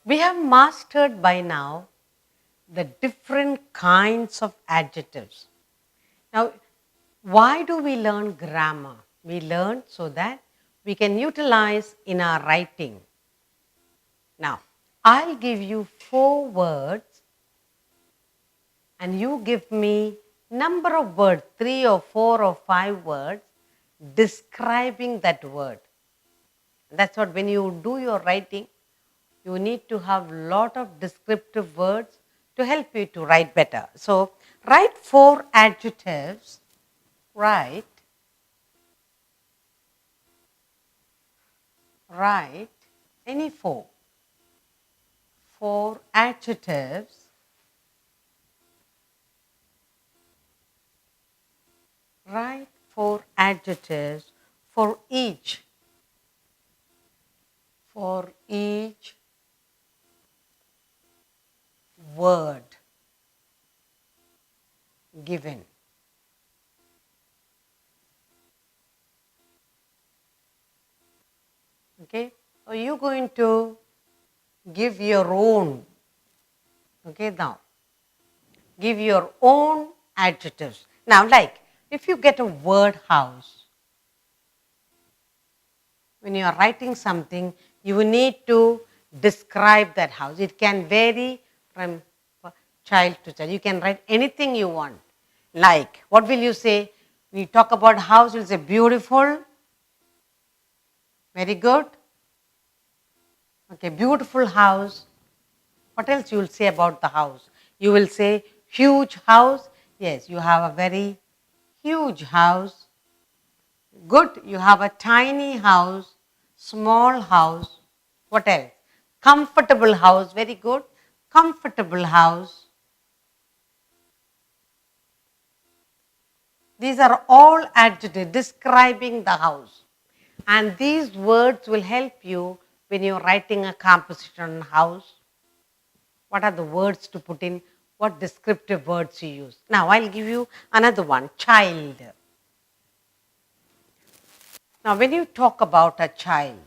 We have mastered by now the different kinds of adjectives. Now, why do we learn grammar? We learn so that we can utilize in our writing. Now, I'll give you 4 words and you give me number of words, 3 or 4 or 5 words describing that word. That's what when you do your writing, you need to have lot of descriptive words to help you to write better. So, write 4 adjectives, write any 4 adjectives, write 4 adjectives for each word given. Okay, so you're going to give your own. Okay, now give your own adjectives. Now, like if you get a word house, when you are writing something, you need to describe that house. It can vary from child to child. You can write anything you want. Like, what will you say? When you talk about house, you'll say beautiful. Very good. Okay, beautiful house. What else you will say about the house? You will say huge house. Yes, you have a very huge house. Good, you have a tiny house, small house. What else? Comfortable house. Very good. Comfortable house. These are all adjectives describing the house. And these words will help you when you're writing a composition on house. What are the words to put in? What descriptive words you use? Now, I'll give you another one, child. Now, when you talk about a child,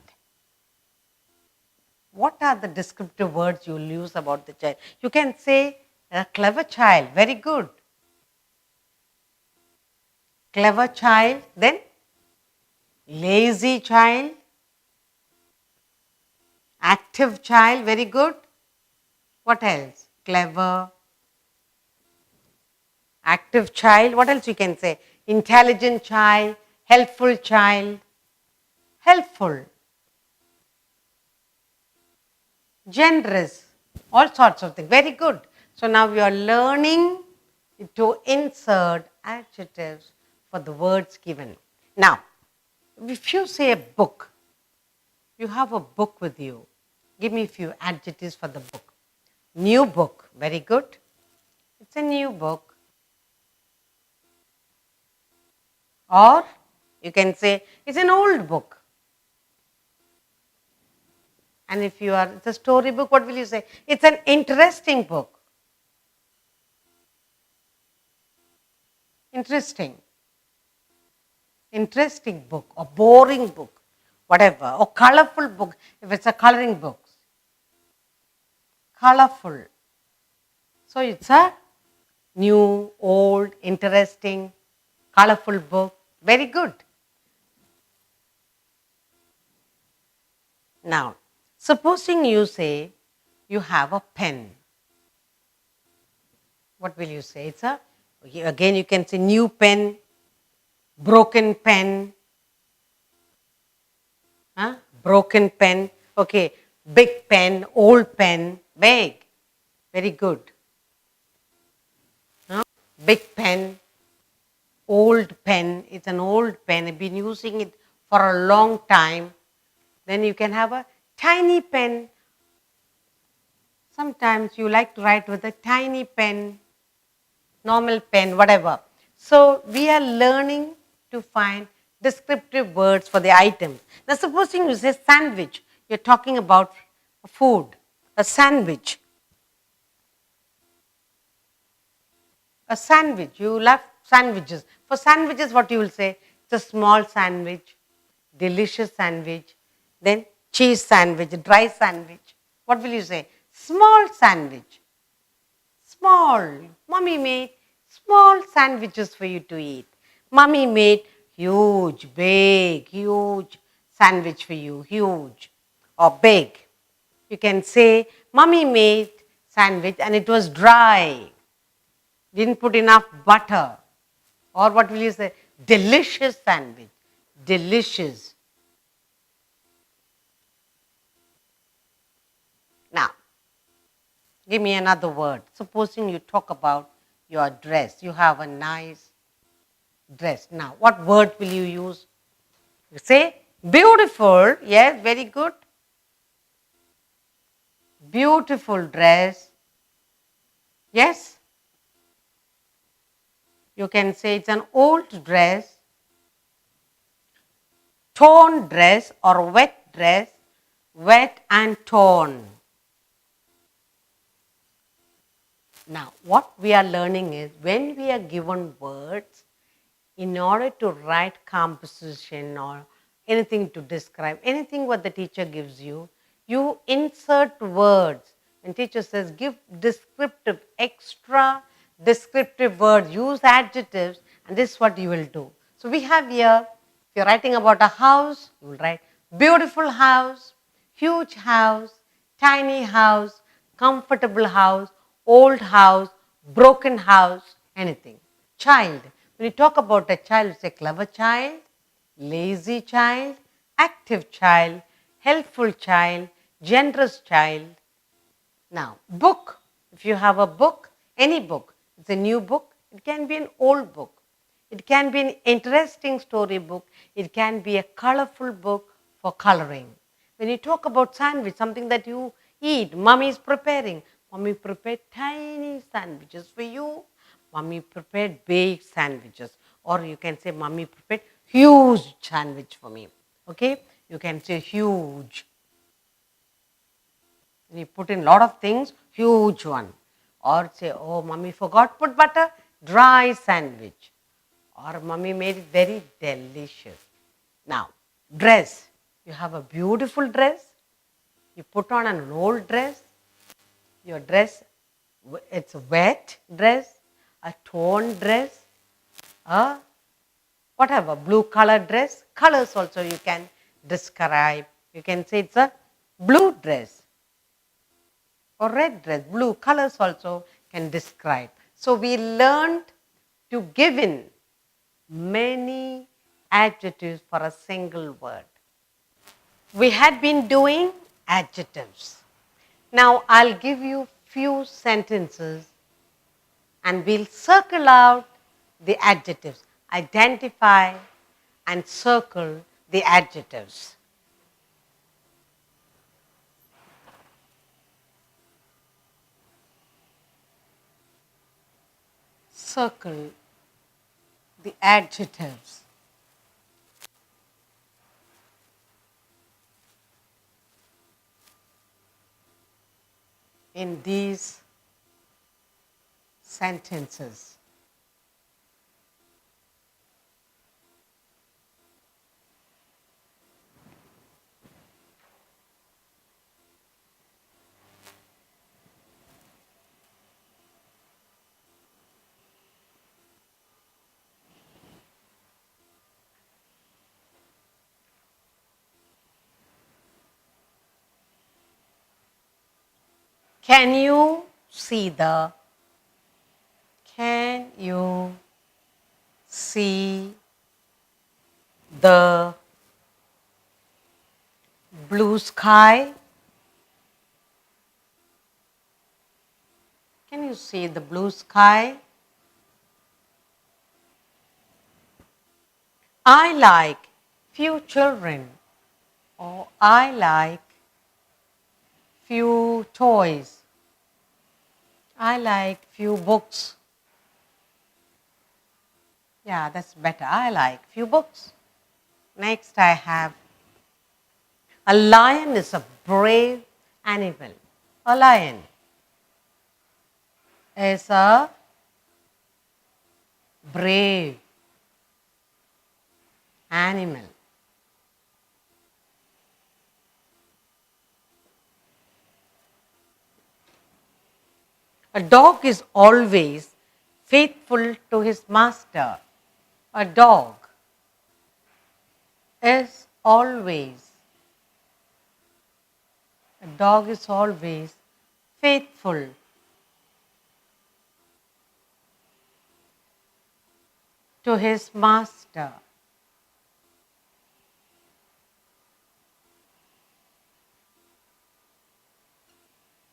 what are the descriptive words you will use about the child? You can say a clever child, very good. Clever child, then lazy child, active child, very good. What else? Clever, active child. What else you can say? Intelligent child, helpful child, helpful, generous, all sorts of things. Very good. So now we are learning to insert adjectives for the words given. Now, if you say a book, you have a book with you. Give me a few adjectives for the book. New book, very good. It's a new book. Or you can say it's an old book. And if it's a story book, what will you say? It's an interesting book. Interesting. Interesting book or boring book, whatever. Or colorful book, if it's a coloring book. Colorful. So it's a new, old, interesting, colorful book. Very good. Now, supposing you say you have a pen. What will you say? Again you can say new pen, broken pen, broken pen, okay, big pen, old pen, big, very good. Big pen, old pen, it's an old pen, I've been using it for a long time. Then you can have a tiny pen. Sometimes you like to write with a tiny pen, normal pen, whatever. So we are learning to find descriptive words for the items. Now supposing you say sandwich, you're talking about food, a sandwich. A sandwich, you love sandwiches. For sandwiches, what you will say? It's a small sandwich, delicious sandwich, then cheese sandwich, dry sandwich. What will you say? Small sandwich. Small. Mommy made small sandwiches for you to eat. Mommy made huge, big, huge sandwich for you. Huge or big. You can say, Mommy made sandwich and it was dry. Didn't put enough butter. Or what will you say? Delicious sandwich. Delicious. Now, give me another word. Supposing you talk about your dress. You have a nice dress. Now, what word will you use? You say beautiful. Yes, very good. Beautiful dress. Yes. You can say it's an old dress, torn dress or wet dress, wet and torn. Now, what we are learning is when we are given words, in order to write composition or anything to describe, anything what the teacher gives you, you insert words. When teacher says give descriptive, extra descriptive words, use adjectives, and this is what you will do. So we have here, if you're writing about a house, you will write beautiful house, huge house, tiny house, comfortable house, old house, broken house, anything. Child. When you talk about a child, it's a clever child, lazy child, active child, helpful child, generous child. Now, book. If you have a book, any book, it's a new book, it can be an old book. It can be an interesting story book. It can be a colorful book for coloring. When you talk about sandwich, something that you eat, mommy is preparing. Mommy prepared tiny sandwiches for you. Mommy prepared big sandwiches. Or you can say, Mommy prepared huge sandwich for me. Okay? You can say huge. When you put in a lot of things, huge one. Or say, oh, Mommy forgot put butter, dry sandwich. Or Mommy made it very delicious. Now, dress. You have a beautiful dress. You put on an old dress. Your dress, it's a wet dress, a torn dress, a whatever, blue color dress. Colors also you can describe. You can say it's a blue dress or red dress. Blue colors also can describe. So we learned to give in many adjectives for a single word. We had been doing adjectives. Now I'll give you few sentences and we'll circle out the adjectives. Identify and circle the adjectives. Circle the adjectives. In these sentences. Can you see the blue sky? Can you see the blue sky? I like few children, or I like few toys. I like few books. Yeah, that's better. I like few books. Next I have a lion is a brave animal. A lion is a brave animal. A dog is always faithful to his master. A dog is always, a dog is always faithful to his master.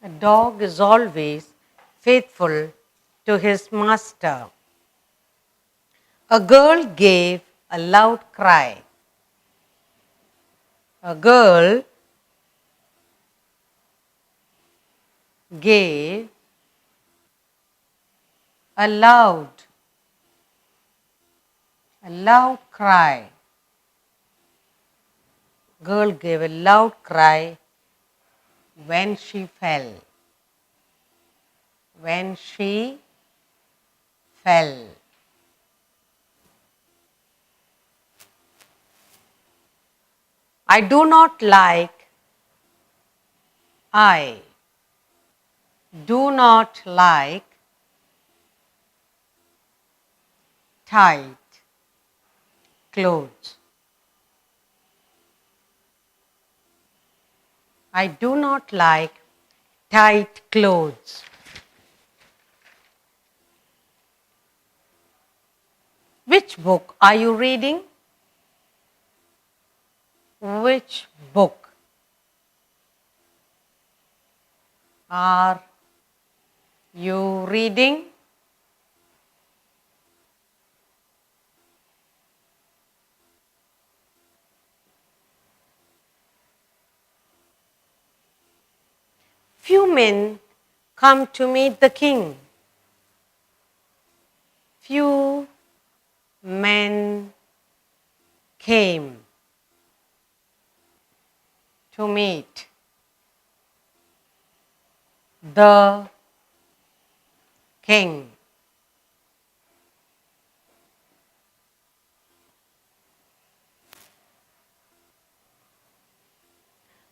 A dog is always faithful to his master. A girl gave a loud cry. A girl gave a loud cry. Girl gave a loud cry when she fell. When she fell. I do not like, I do not like tight clothes. I do not like tight clothes. Which book are you reading? Which book are you reading? Few men come to meet the king. Few men came to meet the king.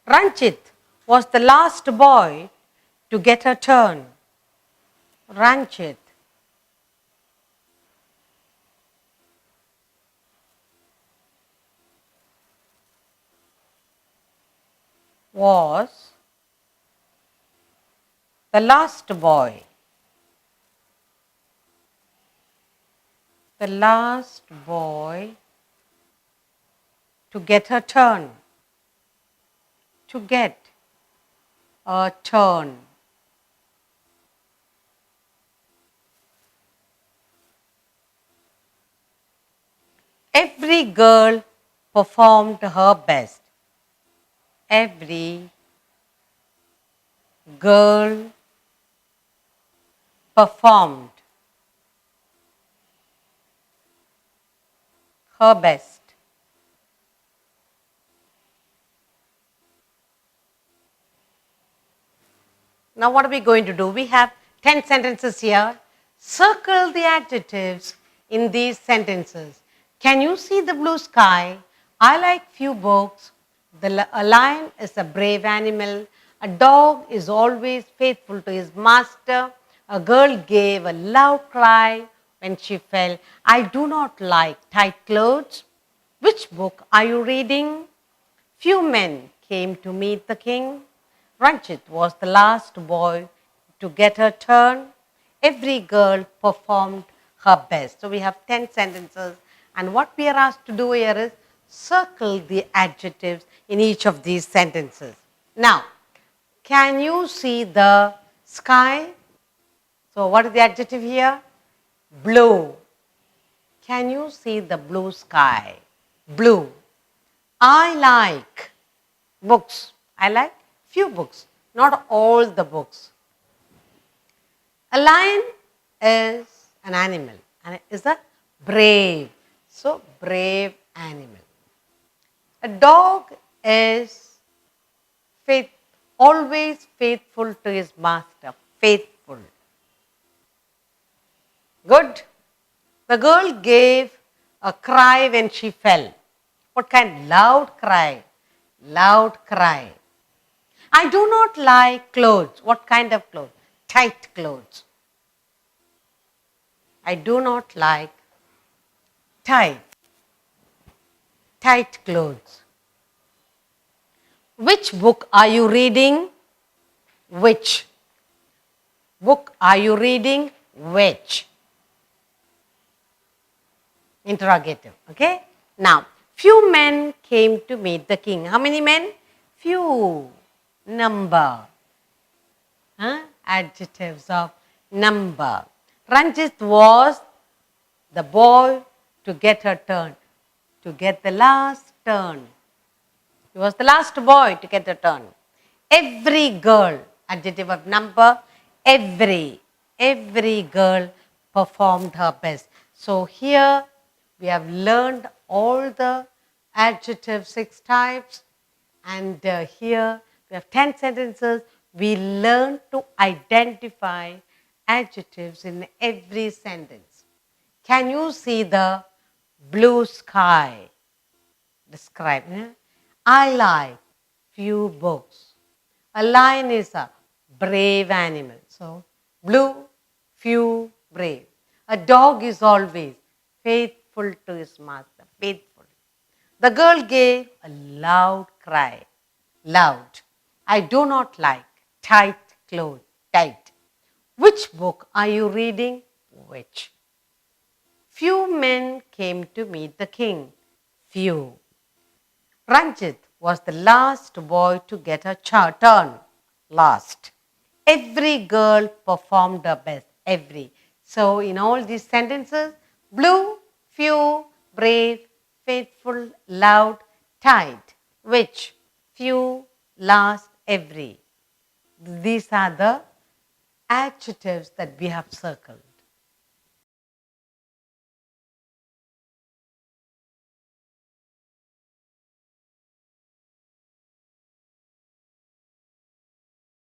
Ranjit was the last boy to get a turn. Ranjit was the last boy. The last boy to get a turn. To get a turn. Every girl performed her best. Every girl performed her best. Now what are we going to do? We have 10 sentences here. Circle the adjectives in these sentences. Can you see the blue sky? I like few books. A lion is a brave animal. A dog is always faithful to his master. A girl gave a loud cry when she fell. I do not like tight clothes. Which book are you reading? Few men came to meet the king. Ranjit was the last boy to get her turn. Every girl performed her best. So we have 10 sentences, and what we are asked to do here is circle the adjectives in each of these sentences. Now, can you see the sky? So what is the adjective here? Blue. Can you see the blue sky? Blue. I like books. I like few books, not all the books. A lion is an animal and it is a brave. So, brave animal. A dog is always faithful to his master. Faithful. Good. The girl gave a cry when she fell. What kind? Loud cry. Loud cry. I do not like clothes. What kind of clothes? tight clothes. I do not like tight clothes. Which book are you reading? Which book are you reading? Which? Interrogative. Okay? Now, few men came to meet the king. How many men? Few. Number. Adjectives of number. Ranjit was the boy to get her turn, to get the last turn. He was the last boy to get a turn. Every girl, adjective of number, every girl performed her best. So here we have learned all the adjective 6 types, and here we have 10 sentences. We learn to identify adjectives in every sentence. Can you see the blue sky? Describe. I like few books. A lion is a brave animal. So, blue, few, brave. A dog is always faithful to his master. Faithful. The girl gave a loud cry. Loud. I do not like tight clothes. Tight. Which book are you reading? Which? Few men came to meet the king. Few. Ranjit was the last boy to get a turn. Last. Every girl performed her best. Every. So in all these sentences, blue, few, brave, faithful, loud, tight, which, few, last, every. These are the adjectives that we have circled.